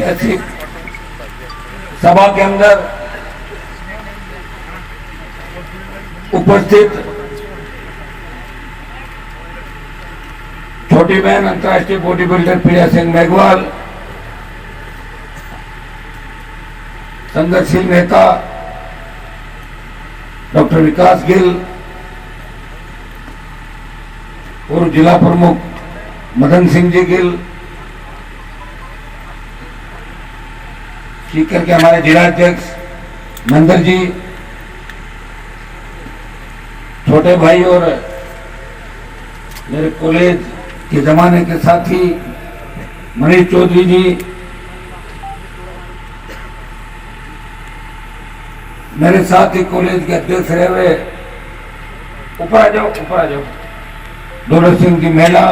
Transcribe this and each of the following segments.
ऐतिहासिक सभा के अंदर उपस्थित छोटी बहन अंतर्राष्ट्रीय बॉडी बिल्डर प्रिया सिंह मेघवाल, संघर्षशील नेता डॉक्टर विकास गिल, पूर्व जिला प्रमुख मदन सिंह जी गिल, सीकर के हमारे जिला अध्यक्ष मंदर जी, छोटे भाई और मेरे कॉलेज के जमाने के साथी मनीष चौधरी जी, मेरे साथ ही कॉलेज के अध्यक्ष रहे हुए, ऊपर आ जाओ, दौलत सिंह जी मेला,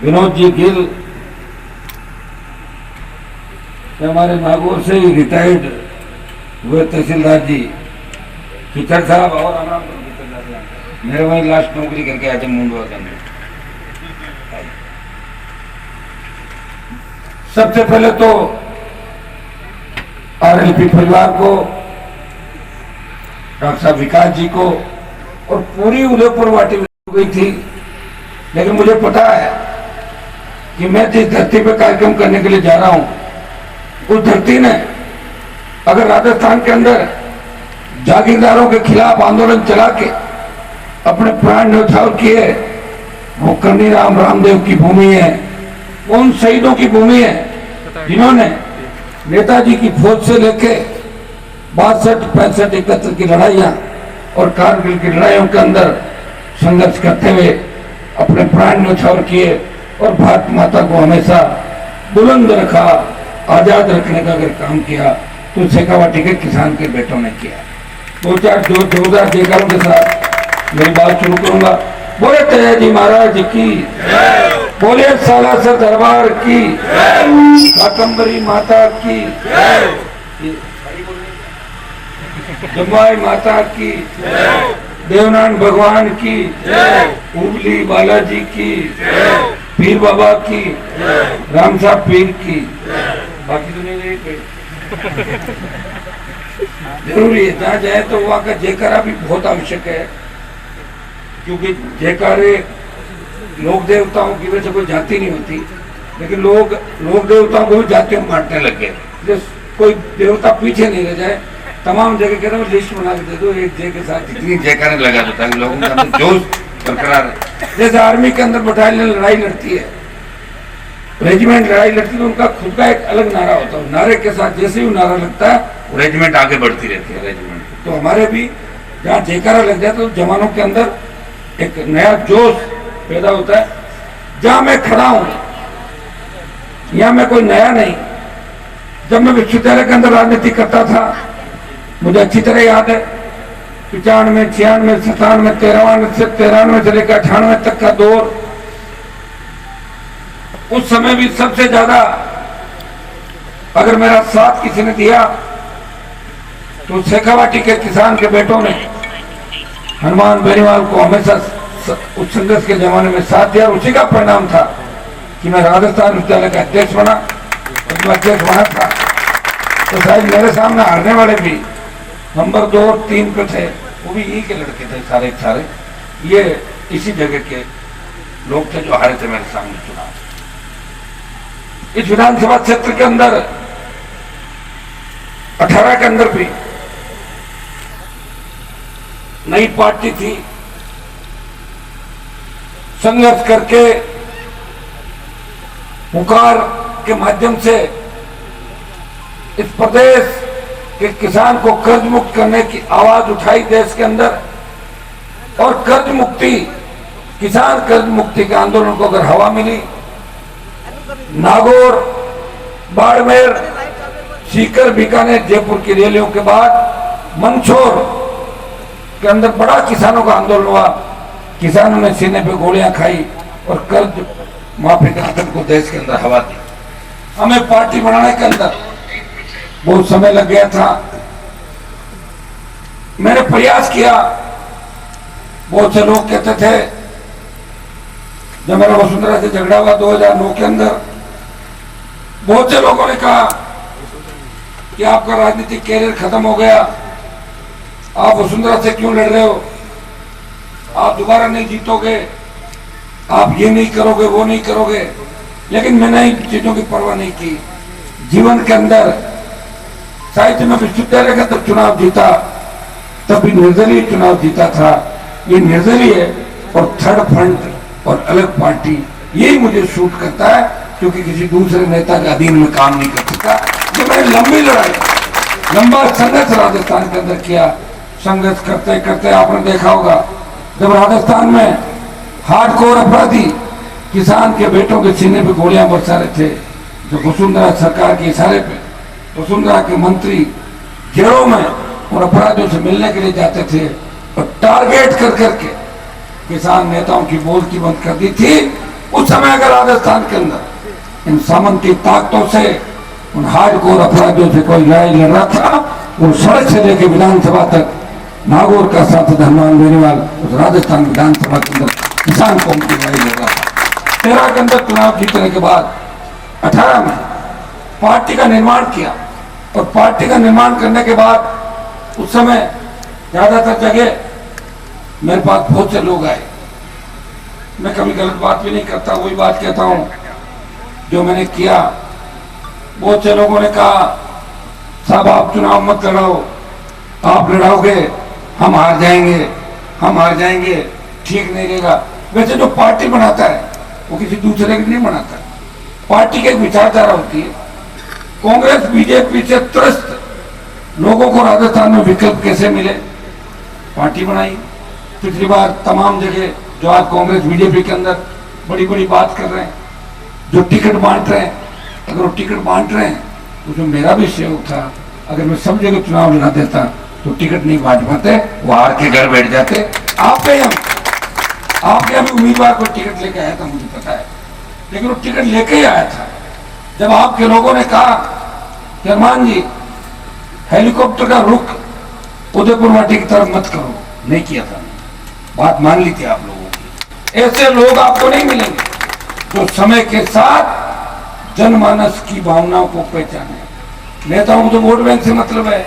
विनोद जी गिल, हमारे नागौर से ही रिटायर्ड हुए तहसीलदार जी खिचड़ साहब, और आराम मेरे वही लास्ट नौकरी करके आए थे मुंडवा के अंदर। सबसे पहले तो आरएलपी परिवार को, डॉक्टर साहब विकास जी को, और पूरी उदयपुर वाटी में गई थी, लेकिन मुझे पता है कि मैं जिस धरती पे कार्यक्रम करने के लिए जा रहा हूं, उस धरती ने अगर राजस्थान के अंदर जागीरदारों के खिलाफ आंदोलन चला के अपने प्राण न्यौछावर किए, वो करनी रामदेव की भूमि है, उन शहीदों की भूमि है जिन्होंने नेताजी की फौज से लेके 62, 65, 71 की लड़ाइयां और कारगिल की लड़ाइयों के अंदर संघर्ष करते हुए अपने प्राण न्यौछावर किए और भारत माता को हमेशा बुलंद रखा, आजाद रखने का अगर काम किया तो शेखावाटी के किसान के बेटों ने किया। दो चार जोरदार जयकारों के साथ मेरी बात शुरू करूंगा। बोले तेजा जी महाराज की, बोले सालासर दरबार की, काकम्बरी माता की, जमुई माता की, देवनान भगवान की, उबली बालाजी की, पीर बाबा की, राम साहब पीर की, बाकी तो नहीं रही। जरूरी है जहाँ जाए तो वहाँ का जयकारा भी बहुत आवश्यक है, क्योंकि जयकारे लोक देवताओं की वजह से कोई जाति नहीं होती, लेकिन लोग देवताओं को भी जातियों में बांटने लग गए। कोई देवता पीछे नहीं रह जाए, तमाम जगह कहते हैं लिस्ट बना के दे दो, एक जय के साथ इतनी जयकारें लगा दो ताकि लोगों के अंदर जोश बरकरार है। जैसे आर्मी के अंदर बटालियन लड़ाई लड़ती है, रेजिमेंट लड़ाई लड़ती है, उनका खुद का एक अलग नारा होता है, नारे के साथ जैसे ही नारा लगता है रेजिमेंट आगे बढ़ती रहती है रेजिमेंट। तो हमारे भी जहाँ जयकारा लग जाए तो जवानों के अंदर एक नया जोश पैदा होता है। जहाँ मैं खड़ा हूँ यहाँ मैं कोई नया नहीं, जब मैं विश्वविद्यालय के अंदर राजनीति करता था मुझे अच्छी तरह याद है 95, 96, 97, 93 से लेकर 98 तक का दौर। उस समय भी सबसे ज्यादा अगर मेरा साथ किसी ने दिया तो शेखावाटी के किसान के बेटों ने हनुमान बेनीवाल को हमेशा उस संघर्ष के जमाने में साथ दिया। उसी का परिणाम था कि मैं राजस्थान विश्वविद्यालय का अध्यक्ष बना। अध्यक्ष बना था तो शायद मेरे सामने हारने वाले भी नंबर 2 और 3 पे थे, वो भी यही के लड़के थे सारे। ये इसी जगह के लोग थे जो हारे थे मेरे सामने चुनाव। इस विधानसभा क्षेत्र के अंदर 18 के अंदर भी नई पार्टी थी, संघर्ष करके पुकार के माध्यम से इस प्रदेश के किसान को कर्ज मुक्त करने की आवाज उठाई देश के अंदर, और कर्ज मुक्ति, किसान कर्ज मुक्ति के आंदोलन को अगर हवा मिली, नागौर, बाड़मेर, सीकर, बीकानेर, जयपुर की रैलियों के बाद मंदसौर के अंदर बड़ा किसानों का आंदोलन हुआ। किसानों ने सीने पे गोलियां खाई और कर्ज माफी के आंदोलन को देश के अंदर हवा दी। हमें पार्टी बनाने के अंदर बहुत समय लग गया था। मैंने प्रयास किया, बहुत से लोग कहते थे जब मेरा वसुंधरा से झगड़ा हुआ 2009 के अंदर, बहुत से लोगों ने कहा कि आपका राजनीतिक कैरियर खत्म हो गया, आप वसुंधरा से क्यों लड़ रहे हो, आप दोबारा नहीं जीतोगे, आप ये नहीं करोगे, वो नहीं करोगे। लेकिन मैंने इन चीजों की परवाह नहीं की। जीवन के अंदर साहित्य में विश्वविद्यालय का तब चुनाव जीता, तभी निर्दलीय चुनाव जीता था। ये निर्दलीय और थर्ड फ्रंट और अलग पार्टी, यही मुझे सूट करता है, क्योंकि किसी दूसरे नेता के अधीन में काम नहीं कर सकता। जो मैंने लंबी लड़ाई, लंबा संघर्ष राजस्थान के अंदर किया, संघर्ष करते करते आपने देखा होगा जब राजस्थान में हार्डकोर अपराधी किसान के बेटों के सीने पे गोलियां बरसा रहे थे, जो वसुंधरा सरकार के इशारे पे वसुंधरा के मंत्री घेरों में और अपराधियों से मिलने के लिए जाते थे और टारगेट कर करके किसान नेताओं की बोलती बंद कर दी थी। उस समय अगर राजस्थान के अंदर इन सामंती ताकतों से, उन हार्डकोर अपराधियों से कोई लड़ाई लड़ रहा था, वो सड़क से लेकर विधानसभा तक नागौर का सांसद हनुमान बेनीवाल उस राजस्थान विधानसभा के अंदर किसान कौम की लड़ाई लड़ रहा था। 13 के अंदर चुनाव जीतने के बाद 18 में पार्टी का निर्माण किया, और पार्टी का निर्माण करने के बाद उस समय ज्यादातर जगह मेरे पास बहुत से लोग आए। मैं कभी गलत बात भी नहीं करता, वही बात कहता हूं जो मैंने किया। बहुत से लोगों ने कहा साहब आप चुनाव मत लड़ाओ, आप लड़ाओगे हम हार जाएंगे, हम हार जाएंगे, ठीक नहीं रहेगा। वैसे जो पार्टी बनाता है वो किसी दूसरे की नहीं बनाता, पार्टी की एक विचारधारा होती है। कांग्रेस बीजेपी से त्रस्त लोगों को राजस्थान में विकल्प कैसे मिले, पार्टी बनाई। पिछली बार तमाम जगह जो आज कांग्रेस बीजेपी के अंदर बड़ी बड़ी बात कर रहे हैं, जो टिकट बांट रहे हैं, अगर वो टिकट बांट रहे हैं तो जो मेरा भी सहयोग था, अगर मैं सब जगह चुनाव लड़ा देता तो टिकट नहीं बांट पाते, वो हार के घर बैठ जाते। आपके यहाँ भी उम्मीदवार को टिकट लेके आया था, मुझे पता है, लेकिन वो टिकट लेके ही आया था जब आपके लोगों ने कहा कि हनुमान जी हेलीकॉप्टर का रुख उदयपुर माटी की तरफ मत करो। नहीं किया था, बात मान ली थी आप लोगों की। ऐसे लोग आपको नहीं मिलेंगे जो समय के साथ जनमानस की भावनाओं को पहचाने। नेताओं को तो वोट बैंक से मतलब है,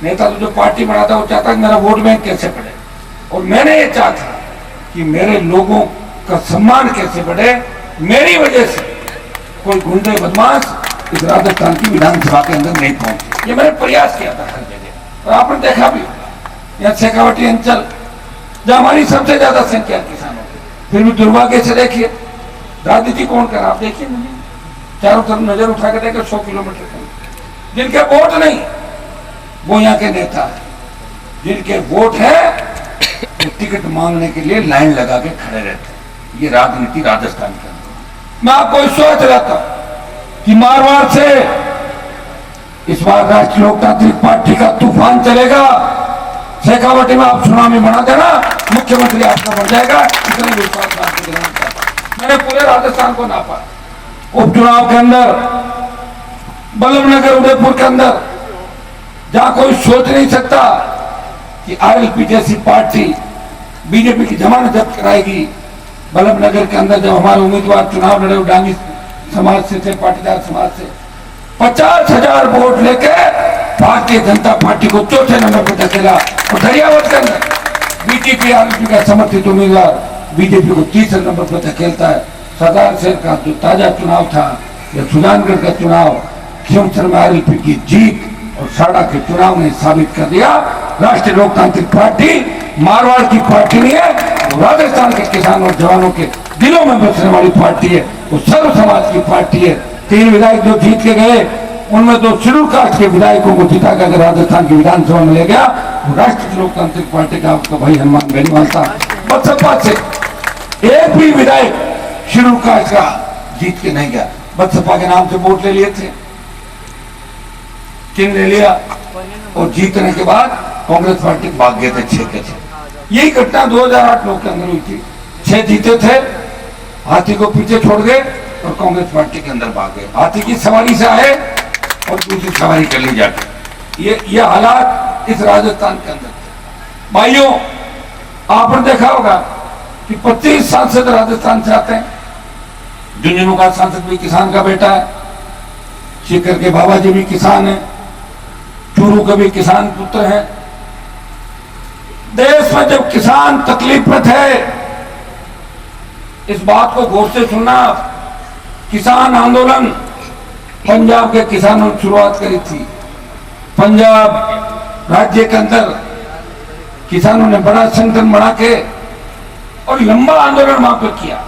नेता तो जो पार्टी बनाता है वो चाहता है कि मेरा वोट बैंक कैसे बढ़े, और मैंने ये चाहा था कि मेरे लोगों का सम्मान कैसे बढ़े। मेरी वजह से कोई गुंडे बदमाश इस राजस्थान की विधानसभा के अंदर नहीं पहुंचे, ये मैंने प्रयास किया था हर जगह। और आपने देखा भी यहाँ शेखावटी अंचल जहाँ हमारी सबसे ज्यादा संख्या किसानों की, फिर भी दुर्भाग्य से देखिए राजनीति कौन कर, आप देखिए चारों तरफ नजर उठा के देखिए 100 किलोमीटर के जिनके वोट नहीं वो यहाँ के नेता है, जिनके वोट है वो टिकट मांगने के लिए लाइन लगा के खड़े रहते हैं। ये राजनीति राजस्थान के अंदर। मैं आपको विश्वास दिलाता हूं कि मारवाड़ से इस बार राष्ट्रीय लोकतांत्रिक पार्टी का तूफान चलेगा। शेखावटी में आप सुनामी बना देना, मुख्यमंत्री आपका बन जाएगा, इतने विश्वास आपको दिलाना चाहता हूं। मैंने पूरे राजस्थान को नापा, उपचुनाव के अंदर बल्लभनगर उदयपुर के अंदर जहां कोई सोच नहीं सकता कि आरएलपी जैसी पार्टी बीजेपी की जमानत जब्त कराएगी। बल्लभनगर के अंदर जब हमारे उम्मीदवार चुनाव लड़े डांगी समाज से थे, पाटीदार समाज से 50,000 वोट लेके भारतीय जनता पार्टी को चौथे नंबर पर धकेला, और दरियावत के अंदर बीजेपी आरएलपी का समर्थित उम्मीदवार बीजेपी को तीसरे नंबर पर धकेलता है। सरदार शहर का जो ताजा चुनाव था या सुजानगढ़ का चुनाव, खियोमसर में आरएलपी की जीत और साड़ा के चुनाव ने साबित कर दिया राष्ट्रीय लोकतांत्रिक पार्टी मारवाड़ की पार्टी नहीं है, वो राजस्थान के किसानों और जवानों के दिलों में बसने वाली पार्टी है, वो सर्व समाज की पार्टी है। 3 विधायक जो जीत के गए उनमें 2 शेड्यूल कास्ट के विधायकों को जिता कर राजस्थान की विधानसभा में ले गया, वो राष्ट्रीय लोकतांत्रिक पार्टी का आपका भाई हनुमान बेनीवाल था। बसपा से एक भी विधायक शेड्यूल कास्ट का जीत के नहीं गया, बसपा के नाम से वोट ले लिए थे, चिन्ह ले लिया, और जीतने के बाद कांग्रेस पार्टी भाग गए थे 6 के 6। यही घटना 2008-9 के अंदर हुई थी। 6 जीते थे, हाथी को पीछे छोड़ गए और कांग्रेस पार्टी के अंदर भाग गए। हाथी की सवारी से आए और दूसरी सवारी कर ली जाके। ये हालात इस राजस्थान के अंदर थे। भाइयों, आपने देखा होगा कि 25 सांसद राजस्थान से आते हैं। झुंझुनू का सांसद भी किसान का बेटा है, सीकर के बाबा जी भी किसान है, चूरू के भी किसान पुत्र है। देश में जब किसान तकलीफ में थे, इस बात को गौर से सुनना, किसान आंदोलन पंजाब के किसानों ने शुरुआत करी थी। पंजाब राज्य के अंदर किसानों ने बड़ा संगठन बना के और लंबा आंदोलन वहां पर किया।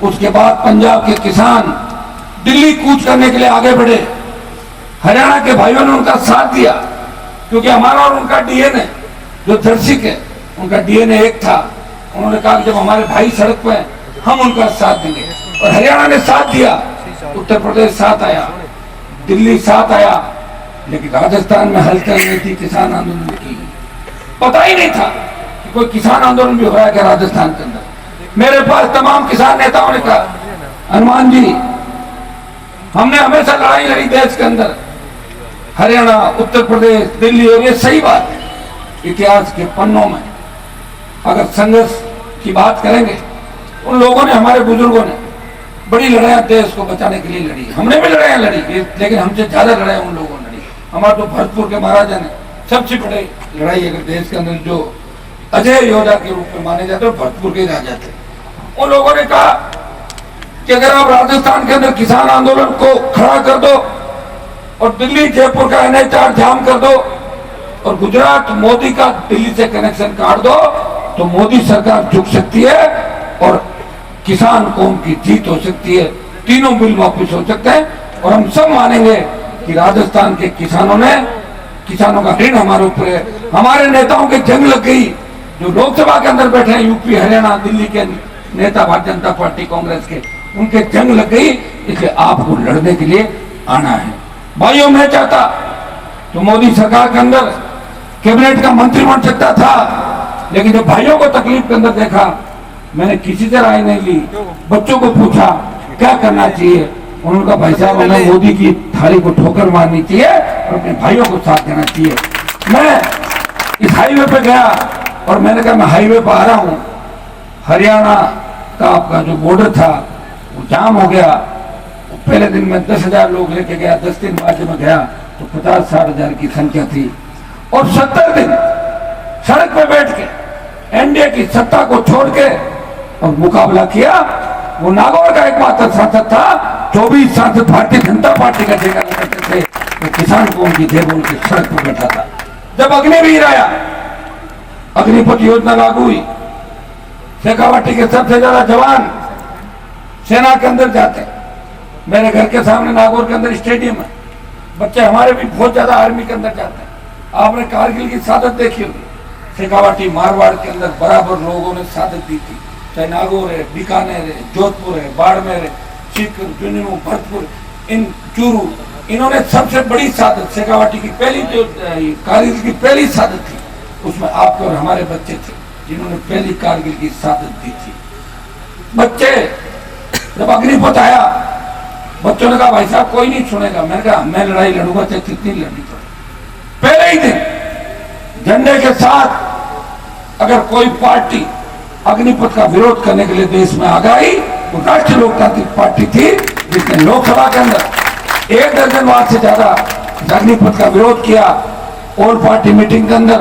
उसके बाद पंजाब के किसान दिल्ली कूच करने के लिए आगे बढ़े। हरियाणा के भाइयों ने उनका साथ दिया, क्योंकि हमारा और उनका डीएनए जो दर्शिक है, उनका डीएनए एक था। उन्होंने कहा कि जब हमारे भाई सड़क पे हैं, हम उनका साथ देंगे। और हरियाणा ने साथ दिया, उत्तर प्रदेश साथ आया, दिल्ली साथ आया, लेकिन राजस्थान में हलचल नहीं थी किसान आंदोलन की। पता ही नहीं था कि कोई किसान आंदोलन भी हो रहा है क्या राजस्थान के अंदर। मेरे पास तमाम किसान नेताओं ने कहा, हनुमान जी, हमने हमेशा लड़ाई लड़ी देश के अंदर, हरियाणा, उत्तर प्रदेश, दिल्ली, और ये सही बात है। इतिहास के पन्नों में अगर संघर्ष की बात करेंगे, उन लोगों ने, हमारे बुजुर्गों ने बड़ी लड़ाइयां देश को बचाने के लिए लड़ी। हमने भी लड़ाइयां लड़ी, लेकिन हमसे ज्यादा लड़ाई उन लोगों ने लड़ी। हमारे तो भरतपुर के महाराजा ने सबसे बड़ी लड़ाई, अगर देश के अंदर जो अजय योद्धा के रूप में माने जाते, भरतपुर के राजा थे। उन लोगों ने कहा कि अगर आप राजस्थान के अंदर किसान आंदोलन को खड़ा कर दो और दिल्ली जयपुर का NH जाम कर दो और गुजरात मोदी का दिल्ली से कनेक्शन काट दो, तो मोदी सरकार झुक सकती है और किसान कौम की जीत हो सकती है। तीनों बिल वापस हो सकते हैं और हम सब मानेंगे कि राजस्थान के किसानों का ऋण हमारे ऊपर है। हमारे नेताओं की जंग लग गई, जो लोकसभा के अंदर बैठे हैं, यूपी, हरियाणा, दिल्ली के नेता, भारतीय जनता पार्टी, कांग्रेस के, उनके जंग लग गई। इसलिए आपको लड़ने के लिए आना है। भाइयों, मैं चाहता तो मोदी सरकार के अंदर कैबिनेट का मंत्री बन सकता था, लेकिन जब भाइयों को तकलीफ के अंदर देखा, मैंने किसी से राय नहीं ली। बच्चों को पूछा क्या करना चाहिए, उन्होंने कहा भाई साहब, हमें मोदी की थाली को ठोकर मारनी चाहिए और अपने भाइयों को साथ देना चाहिए। मैं इस हाईवे पे गया और मैंने कहा मैं हाईवे पर आ रहा हूँ, हरियाणा का आपका जो बॉर्डर था वो जाम हो गया। पहले दिन में 10,000 लोग लेके गया, 10 दिन बाद जब मैं गया तो 50-60 हजार की संख्या थी। और 70 दिन सड़क पे बैठ के एनडीए की सत्ता को छोड़ के और मुकाबला किया। वो नागौर का एकमात्र सांसद था, 24 सांसद भारतीय जनता पार्टी का जगह करते थे, वो किसान कौम की जय बोल के सड़क पर बैठा था। जब अग्निवीर आया, अग्निपथ योजना लागू हुई, शेखावाटी के सबसे ज्यादा जवान सेना के अंदर जाते। मेरे घर के सामने नागौर के अंदर स्टेडियम है, बच्चे हमारे भी बहुत ज्यादा आर्मी के अंदर जाते हैं। आपने कारगिल की शहादत देखी होगी, शेखावाटी, मारवाड़ के अंदर बराबर लोगों ने शहादत दी थी, चाहे नागौर है, बीकानेर है, जोधपुर है, बाड़मेर है, सीकर, झुंझुनू, भरतपुर, इन चूरू, इन्होंने सबसे बड़ी शहादत, शेखावाटी की पहली जो कारगिल की पहली शहादत थी, उसमें आपके और हमारे बच्चे थे जिन्होंने पहली कारगिल की शहादत दी थी। बच्चे जब अग्निपथ आया, बच्चों ने कहा भाई साहब कोई नहीं सुनेगा। मैंने कहा मैं लड़ाई लड़ूंगा चाहे कितनी लड़नी पड़े। पहले ही दिन झंडे के साथ अगर कोई पार्टी अग्निपथ का विरोध करने के लिए देश में आ गई, वो राष्ट्रीय लोकतांत्रिक पार्टी थी, जिसने लोकसभा के अंदर 1 दर्जन बार से ज्यादा अग्निपथ का विरोध किया। ऑल पार्टी मीटिंग के अंदर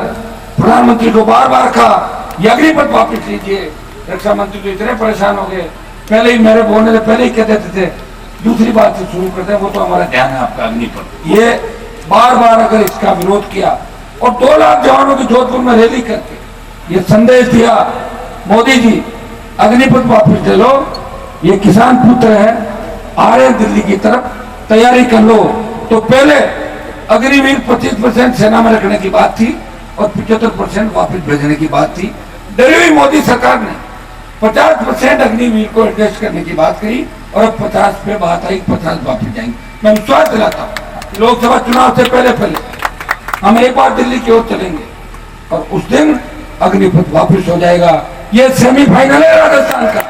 प्रधानमंत्री को बार बार कहा ये अग्निपथ वापिस लीजिए। रक्षा मंत्री तो इतने परेशान हो गए, पहले ही मेरे बोलने से पहले ही कह देते थे दूसरी बात से शुरू करते हैं, वो तो हमारा ध्यान है आपका अग्निपथ। ये बार बार अगर इसका विरोध किया और 2 लाख जवानों की जोधपुर में रैली करके ये संदेश दिया, मोदी जी अग्निपथ वापस ले लो, ये किसान पुत्र है, आ रहे दिल्ली की तरफ, तैयारी कर लो। तो पहले अग्निवीर 25% सेना में रखने की बात थी और 75% वापस भेजने की बात थी। डरी हुई मोदी सरकार ने 50% अग्निवीर को एडजस्ट करने की बात कही और अब 50 पे बात आई, 50 वापस जाएंगे। मैं विश्वास दिलाता हूँ लोकसभा चुनाव से पहले हम एक बार दिल्ली की ओर चलेंगे और उस दिन अग्निपथ वापस हो जाएगा। ये सेमीफाइनल है राजस्थान का।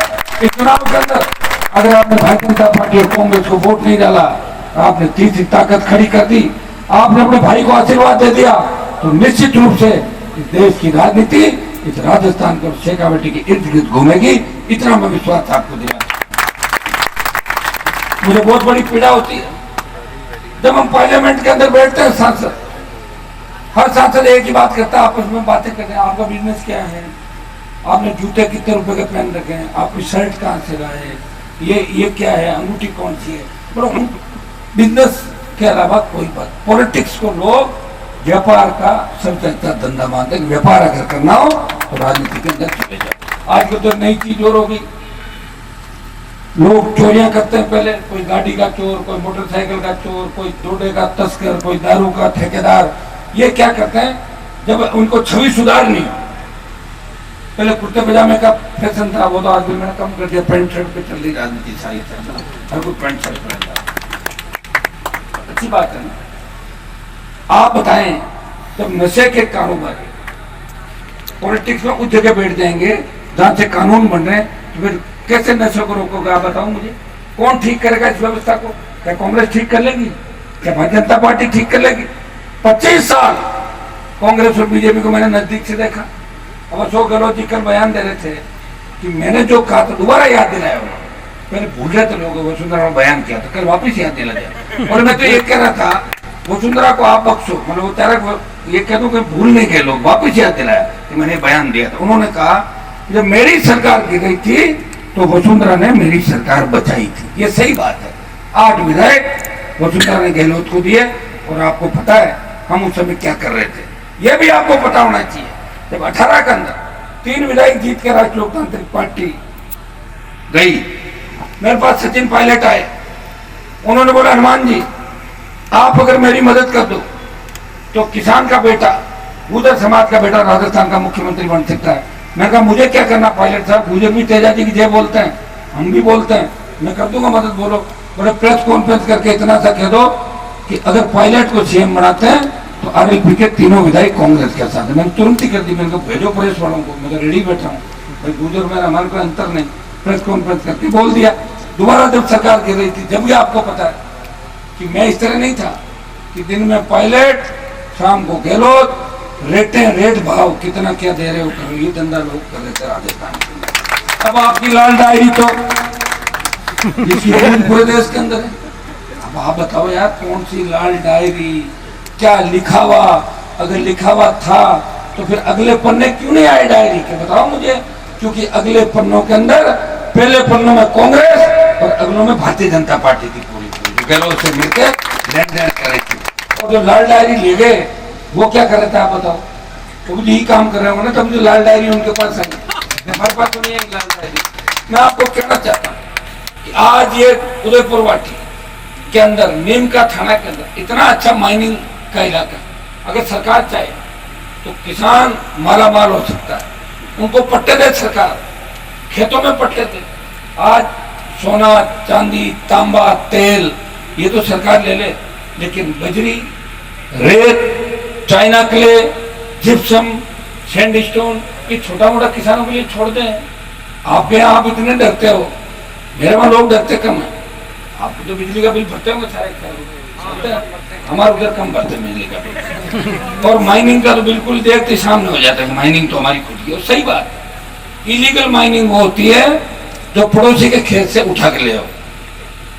इस चुनाव के अंदर अगर आपने भारतीय जनता पार्टी और कांग्रेस को वोट नहीं डाला, आपने तीसरी ताकत खड़ी कर दी, आपने अपने भाई को आशीर्वाद दे दिया, तो निश्चित रूप से इस देश की राजनीति इस राजस्थान को शेखावटी के इर्द गिर्द घूमेगी, इतना मैं विश्वास आपको दिला। मुझे बहुत बड़ी पीड़ा होती है जब हम पार्लियामेंट के अंदर बैठते हैं, सांसद, हर सांसद एक ही बात करता है, आपस में बातें करते हैं, आपका बिजनेस क्या है, आपने जूते कितने रुपए के पहन रखे हैं, आपकी शर्ट कहाँ से लाए, ये क्या है, अंगूठी कौन सी है। पर बिजनेस के अलावा कोई बात, पॉलिटिक्स को लोग व्यापार का सबसे अच्छा धंधा मानते हैं। व्यापार अगर करना हो तो राजनीति के अंदर चले जाओ। आज तो नई चीज और होगी, लोग चोरियां करते हैं, पहले कोई गाड़ी का चोर, कोई मोटरसाइकिल का चोर, कोई डोडे का तस्कर, कोई दारू का ठेकेदार। ये क्या करते हैं, जब उनको छवि सुधारनी हो, पहले कुर्ते पजामे का फैशन था, वो तो आज भी मैंने कम कर दिया, पैंट शर्ट पे चल रही राजनीति सारी तरह, हर कोई पैंट शर्ट पहनता। अच्छी बात है ना। आप बताएं, जब नशे के कारोबारी पॉलिटिक्स में उस जगह बैठ जाएंगे जहां से कानून बन रहे हैं, तो फिर कैसे नशे को रोकोगे? आप बताओ मुझे, कौन ठीक करेगा इस व्यवस्था को? क्या कांग्रेस ठीक कर लेगी? क्या भारतीय जनता पार्टी ठीक कर लेगी? 25 साल कांग्रेस और बीजेपी को मैंने नजदीक से देखा। अब अशोक गहलोत जी कल बयान दे रहे थे कि मैंने जो कहा था दोबारा याद दिलाया, पहले भूल रहे थे लोग, वसुंधरा में बयान किया था, कल वापिस याद दिला दिया। और मैं तो ये कह रहा था वसुंधरा को आप बख्शो, मतलब वो तेरा ये कह दो कि भूल नहीं गए लोग, वापिस याद दिलाया कि मैंने बयान दिया था। उन्होंने कहा जब मेरी सरकार गिर गई थी तो वसुंधरा ने मेरी सरकार बचाई थी। ये सही बात है। 8 विधायक वसुंधरा ने गहलोत को दिए, और आपको पता है हम उस समय क्या कर रहे थे, यह भी आपको पता होना चाहिए। जब 18 के अंदर 3 विधायक जीत के राष्ट्रीय लोकतांत्रिक पार्टी गई, मेरे पास सचिन पायलट आए, उन्होंने बोला हनुमान जी आप अगर मेरी मदद कर दो तो किसान का बेटा, गुर्जर समाज का बेटा राजस्थान का मुख्यमंत्री बन सकता है। मैं कहा मुझे क्या करना पायलट साहब, मुझे भी तेजा जी की जय बोलते हैं, हम भी बोलते हैं, मैं कर दूंगा मदद। बोलो, बोले प्रेस कॉन्फ्रेंस करके इतना सा कह दो कि अगर पायलट को सीएम बनाते हैं तो आरएलपी के 3 विधायक कांग्रेस के साथ। मैंने तुरंत ही कर दी, मैंने भेजो प्रेस वालों को, मैं तो रेडी बैठा हूँ भाई, गुर्जर मेरा हमारे कोई अंतर नहीं। प्रेस कॉन्फ्रेंस करके बोल दिया। दोबारा जब सरकार गिर रही थी, जब भी आपको पता है कि मैं इस तरह नहीं था कि दिन में पायलट, शाम को गहलोत, रेट भाव कितना क्या दे रहे हो करो, ये धंधा लोग कर रहे थे राजस्थान के अंदर। अब आपकी लाल डायरी तो पूरे देश के अंदर है। अब आप बताओ यार, कौन सी लाल डायरी, क्या लिखा हुआ? अगर लिखा हुआ था तो फिर अगले पन्ने क्यों नहीं आए डायरी के, बताओ मुझे। क्योंकि अगले पन्नों के अंदर, पहले पन्नों में कांग्रेस और अगलों में भारतीय जनता पार्टी की पूरी गहलोत से मिलकर लेन देन करे थी। और जो लाल डायरी ले गए वो क्या कर रहे थे आप बताओ? तो मुझे यही काम कर रहे होंगे ना, तब जो लाल डायरी उनके पास आई, हमारे पास तो नहीं है लाल डायरी। मैं आपको कहना चाहता हूँ कि आज ये उदयपुर वाटी के अंदर, नीम का थाना के अंदर इतना अच्छा माइनिंग का इलाका, अगर सरकार चाहे तो किसान माला माल हो सकता है। उनको पट्टे दे सरकार, खेतों में पट्टे दे। आज सोना, चांदी, तांबा, तेल ये तो सरकार ले ले, लेकिन बजरी, रेत, चाइना क्ले, जिप्सम, सैंडस्टोन, ये छोटा मोटा किसानों के लिए छोड़ दें। आपके यहाँ आप इतने डरते हो, मेरे वहां लोग डरते कम है। आपको तो बिजली का बिल भरते होंगे सारे, हमारे उधर कम भरते बिजली का बिल। और माइनिंग का तो बिल्कुल देखते सामने हो जाता है, माइनिंग तो हमारी खुद की। और सही बात है, इलीगल माइनिंग वो होती है जो पड़ोसी के खेत से उठा के ले आओ।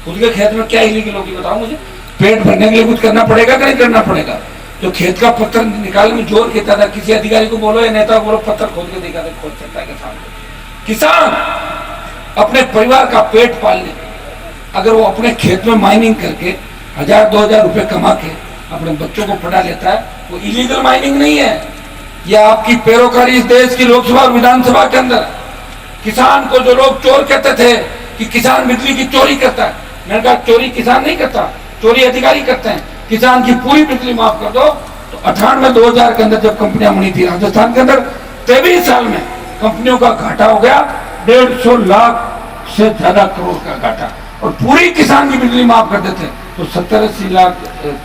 खुद के खेत में क्या इलीगल होगी बताओ मुझे? पेट भरने के लिए कुछ करना पड़ेगा कि नहीं करना पड़ेगा? जो खेत का पत्थर निकालने में जोर कहता था, किसी अधिकारी को बोलो या नेता को बोलो, पत्थर खोद के दिखा दे, खोद सकता है किसान। किसान अपने परिवार का पेट पालने, अगर वो अपने खेत में माइनिंग करके 1000-2000 रुपए कमा के अपने बच्चों को पढ़ा लेता है, वो इलीगल माइनिंग नहीं है। यह आपकी पैरोकारी इस देश की लोकसभा और विधानसभा के अंदर। किसान को जो लोग चोर कहते थे कि किसान बिजली की चोरी करता है, मैंने कहा चोरी किसान नहीं करता, चोरी अधिकारी करते हैं। किसान की पूरी बिजली माफ कर दो। तो 98-2000 के अंदर जब कंपनियां बनी थी राजस्थान के अंदर, 23 साल में कंपनियों का घाटा हो गया 150 लाख से ज्यादा करोड़ का घाटा। और पूरी किसान की बिजली माफ कर देते तो 70-80 लाख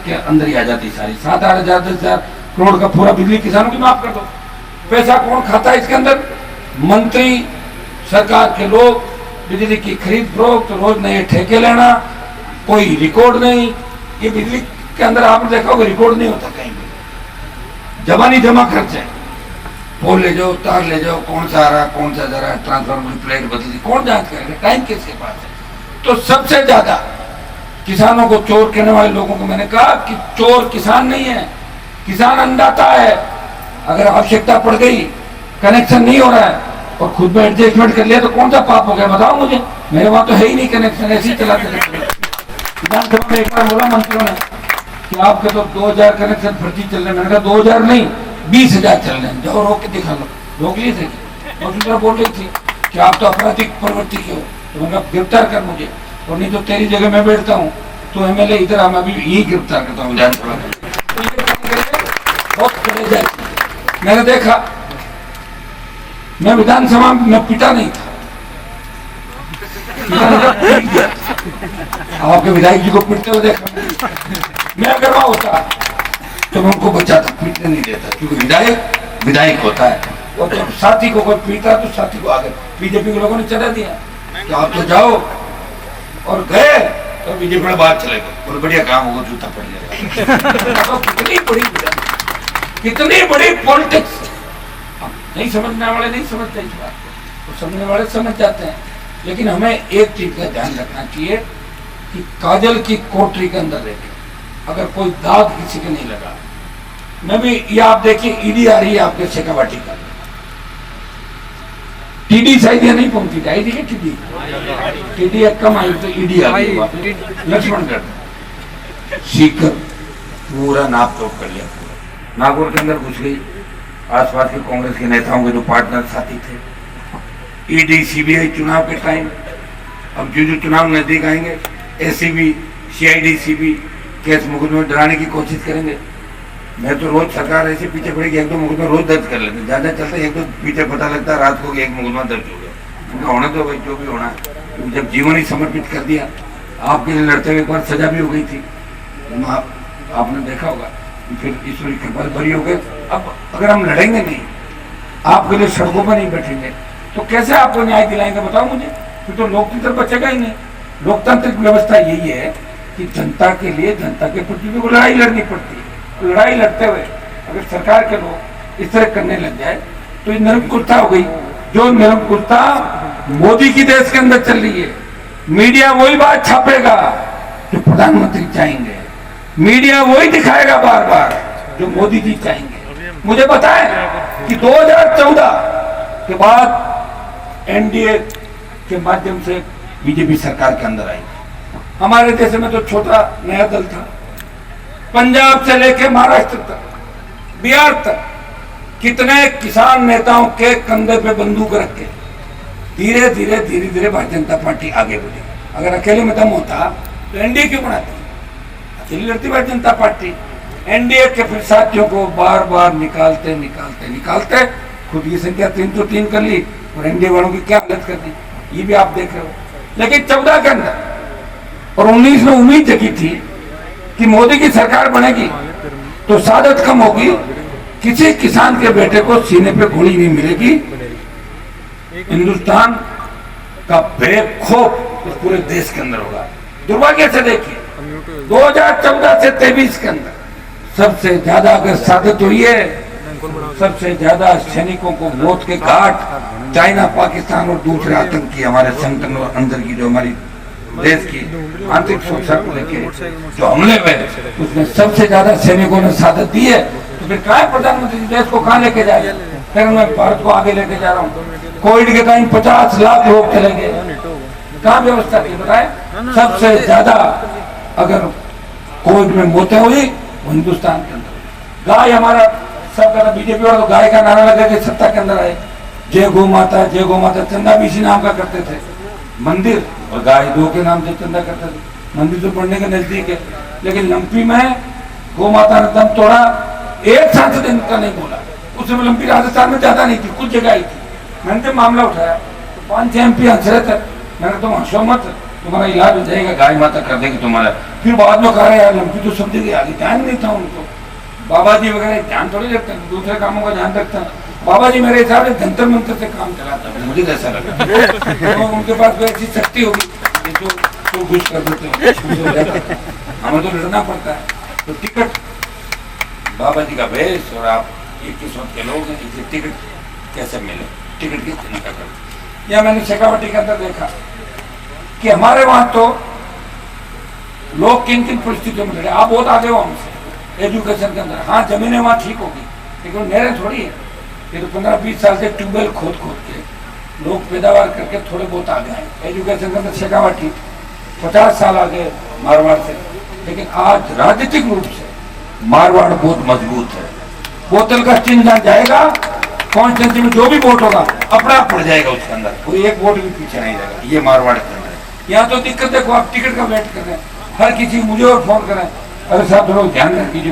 के अंदर ही आ जाती सारी। 7-8 हजार 10 हजार करोड़ का पूरा बिजली किसानों की माफ कर दो। पैसा कौन खाता है इसके अंदर? मंत्री, सरकार के लोग। बिजली की खरीद फरोख्त, रोज नए ठेके लेना, कोई रिकॉर्ड नहीं। ये बिजली के अंदर आपने देखा होगा रिकॉर्ड नहीं होता कहीं भी, जमा नहीं जमा खर्च है। पोल ले जाओ, तार ले जाओ, कौन सा आ रहा, कौन सा जा रहा है, ट्रांसफार्मर की प्लेट बदली, कौन जांच करेगा? टाइम किसके पास है? तो सबसे ज्यादा किसानों को चोर कहने वाले लोगों को मैंने कहा कि चोर किसान नहीं है, किसान अन्नदाता है। अगर आवश्यकता पड़ गई, कनेक्शन नहीं हो रहा है और खुद में एडजस्टमेंट कर लिया तो कौन सा पाप हो गया? बताओ मुझे। मेरे वहां तो है ही नहीं कनेक्शन, ऐसे ही चलाते रहते। विधानसभा में एक बार बोला मंत्रियों ने कि आपके तो 2000 कनेक्शन फर्जी चल रहे हैं। मैंने कहा 2000 नहीं, 20,000 चल रहे हैं, जाओ रोक के दिखा लो। रोक लिए थे और दूसरा बोल रही थी कि आप तो आपराधिक प्रवृत्ति के हो, तो मैंने कहा गिरफ्तार कर मुझे, और नहीं तो तेरी जगह मैं बैठता हूँ तो एमएलए इधर आ, मैं भी यही गिरफ्तार करता हूँ विधानसभा में। बहुत कलेजा है। मैंने देखा, मैं विधानसभा में पिटा नहीं था, आपके विधायक जी को पीटते हुए देखा। मैं अगर वहां होता तो मैं उनको बचाता, पीटने नहीं देता, क्योंकि विधायक विधायक होता है। और जब साथी को कोई पीटा तो साथी को आगे बीजेपी के लोगों ने चढ़ा दिया कि आप तो जाओ, और गए तो बीजेपी में बाहर चले गए, और बढ़िया काम होगा, जूता पड़ जाएगा। कितनी बड़ी पॉलिटिक्स। नहीं समझने वाले नहीं समझते इस बात को, तो समझने वाले समझ जाते हैं। लेकिन हमें एक चीज का ध्यान रखना चाहिए कि काजल की कोठरी के अंदर रहकर अगर कोई दाग किसी के नहीं लगा, मैं भी, ये आप देखिए ईडी आ रही है आपके शेखावाटी का, टीडी शायद ये नहीं पहुंची थी, आई थी टीडी कम आई तो ईडी आ गई। लक्ष्मणगढ़ सीकर पूरा नाप तोप कर लिया, पूरा नागौर के अंदर घुस गई। आसपास के कांग्रेस के नेताओं के जो पार्टनर साथी थे, ईडी सीबीआई चुनाव के टाइम, अब जो चुनाव नजदीक आएंगे एसीबी सीआईडी सीबी केस मुकदमे डराने की कोशिश करेंगे। मैं तो रोज सरकार ऐसे पीछे पड़ेगी, एक दो मुकदमा रोज दर्ज कर लेते, ज्यादा चलता एक दो पीछे पता लगता है रात को कि एक मुकदमा दर्ज हो गया। उनका होना तो भाई जो भी होना, जब जीवन ही समर्पित कर दिया, आपके लिए लड़ते हुए एक बार सजा भी हो गई थी, आपने देखा होगा, फिर ईश्वरी कृपा बरी हो गए। अब अगर हम लड़ेंगे नहीं, आपके लिए सड़कों पर नहीं बैठेंगे, तो कैसे आपको न्याय दिलाएंगे? बताओ मुझे। फिर तो लोकतंत्र बचेगा ही नहीं। लोकतांत्रिक व्यवस्था यही है कि जनता के लिए, जनता के प्रति भी लड़ाई लड़नी पड़ती है। लड़ाई लड़ते हुए अगर सरकार के लोग इस तरह करने लग जाए तो ये निरंकुशता हो गई। जो निरंकुशता मोदी की देश के अंदर चल रही है, मीडिया वही बात छापेगा जो प्रधानमंत्री चाहेंगे, मीडिया वही दिखाएगा बार बार जो मोदी जी चाहेंगे। मुझे पता है कि 2014 के बाद एनडीए के माध्यम से बीजेपी सरकार के अंदर आई। हमारे देश में तो छोटा नया दल था, पंजाब से लेके महाराष्ट्र तक, बिहार तक, कितने किसान नेताओं के कंधे पे बंदूक रख के धीरे धीरे भारतीय जनता पार्टी आगे बढ़ी। अगर अकेले में दम होता तो एनडीए क्यों बनाती? अकेली लड़ती भारतीय जनता पार्टी। एनडीए के फिर साथियों को बार बार निकालते खुद की संख्या 303 कर ली और एनडीए वालों की क्या हालत कर दी, ये भी आप देख रहे हो। लेकिन 14 के अंदर और 19 में उम्मीद जगी थी कि मोदी की सरकार बनेगी तो सादत कम होगी, किसी किसान के बेटे को सीने पे गोली नहीं मिलेगी, हिंदुस्तान का बेखौफ इस पूरे देश के अंदर होगा। दुर्भाग्य से देखिए 2014 से 23 के अंदर सबसे ज्यादा अगर सादत हुई है, सबसे ज्यादा सैनिकों को मौत के घाट चाइना, पाकिस्तान और दूसरे आतंकी हमारे संगठन और अंदर की जो हमारी देश की आंतरिक सुरक्षा को लेकर जो हमले हुए, उसमें सबसे ज्यादा सैनिकों ने सादत दी है। तो फिर क्या प्रधानमंत्री देश को कहाँ लेके जाए? फिर मैं भारत को आगे लेके जा रहा हूँ। कोविड के टाइम 50 लाख लोग चले गए, कहाँ व्यवस्था थी बताए? सबसे ज्यादा अगर कोविड में मौतें हुई वो हिंदुस्तान के अंदर। गाय हमारा सब का बीजेपी वाला तो गाय का नारा लगा के सत्ता के अंदर आए, जय गौ माता, जय गौ माता। चंदा भी इसी नाम का करते थे, मंदिर और गाय दो के नाम से चंदा करते थे। मंदिर तो पढ़ने के नजदीक है, लेकिन लंपी में गौ माता ने दम तोड़ा, एक सांसद इनका नहीं बोला। उस समय लंपी राजस्थान में ज्यादा नहीं थी, कुछ जगह आई थी। मैंने तो मामला उठाया तो 5-6 MP हंस रहे थे। मैंने तुम हंसो मत, तुम्हारा इलाज हो जाएगा, गाय माता कर देगी तुम्हारा। फिर बाद में कह रहे यार लंपी तो सब जगह आगे, ध्यान नहीं था उनको। बाबा जी वगैरह ध्यान थोड़ी रखते हैं, दूसरे कामों का ध्यान रखते हैं। बाबा जी मेरे हिसाब से जंतर मंत्र से काम चलाता है, मुझे कैसा लगा। तो उनके पास ऐसी शक्ति होगी जो घुस कर देते हैं, हमें तो लड़ना पड़ता है। तो टिकट बाबा जी का भेष और आप ये किस्मत के लोग हैं, इसे टिकट कैसे मिले, टिकट किस तरह का कर। या मैंने शेखावाटी के अंदर देखा कि हमारे वहां तो लोग किन किन परिस्थितियों में लड़े। आप बहुत आगे हो हमसे एजुकेशन के अंदर, हाँ जमीनें वहां ठीक होगी लेकिन नहरें थोड़ी है। ये तो 15-20 साल से ट्यूबवेल खोद के लोग पैदावार करके थोड़े बहुत आगे आए। एजुकेशन के अंदर शेखावाटी 50 साल आगे मारवाड़ से, लेकिन आज राजनीतिक रूप से मारवाड़ बहुत मजबूत है। बोतल का चिन्ह जहाँ जाएगा, कॉन्स्टिट्यूंसी में जो भी वोट होगा अपना आप पड़ जाएगा उसके अंदर, कोई एक वोट भी पीछे नहीं जाएगा। ये मारवाड़ के अंदर है। यहाँ तो दिक्कत देखो, आप टिकट का वेट कर रहे हैं, हर किसी मुझे और फोन करें, अरे साहब थोड़ा ध्यान रखिए।